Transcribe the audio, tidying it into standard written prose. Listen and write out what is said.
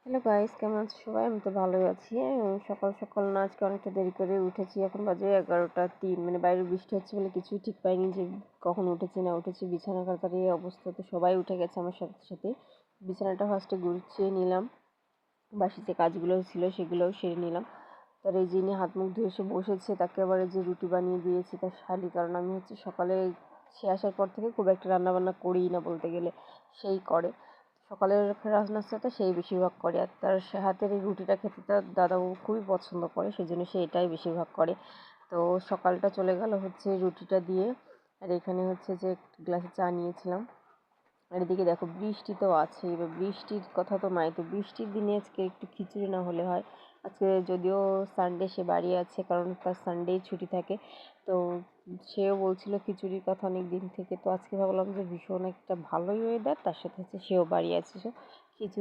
Hello guys, কেমন আছো সবাই? আমি তো ভালোই আছি। সকাল সকাল না, আজকে অনেকটা দেরি করে উঠেছি। এখন বাজে 11টা 3, মানে বাইরে বৃষ্টি হচ্ছে বলে কিছুই ঠিক পাইনি যে কখন উঠেছি না উঠেছি। বিছানা কাটার এই অবস্থা, তো সবাই উঠে গেছে আমার সাথে সাথে। বিছানাটা ফার্স্টে গুছিয়ে নিলাম, বাসি যে কাজগুলো ছিল সেগুলোও সেরে নিলাম। তার এই যিনি হাত মুখ ধুয়ে এসে বসেছে, তাকে আবার এই যে রুটি বানিয়ে দিয়েছি তার শালি, কারণ আমি হচ্ছে সকালে সে আসার পর থেকে খুব একটা রান্নাবান্না করিই না বলতে গেলে, সেই করে। সকালের নাস্তাটা সেই বেশিরভাগ করে, আর তার হাতের এই রুটিটা খেতে তার দাদাবাবু খুবই পছন্দ করে, সেই জন্য সে এটাই বেশিরভাগ করে। তো সকালটা চলে গেল হচ্ছে রুটিটা দিয়ে। আর এখানে হচ্ছে যে এক গ্লাসে চা নিয়েছিলাম। আর এদিকে দেখো বৃষ্টি তো আছেই, এবার বৃষ্টির কথা তো নাই, তো বৃষ্টির দিনে আজকে একটু খিচুড়ি না হলে হয়। আজকে যদিও সানডে, সে বাড়ি আছে কারণ তার সানডেই ছুটি থাকে। তো সেও বলছিল খিচুড়ির কথা অনেক দিন থেকে, তো আজকে ভাবলাম যে ভীষণ একটা ভালোই ওয়েদার, তার সাথে হচ্ছে সেও বাড়ি আছে, সে খিচুড়ি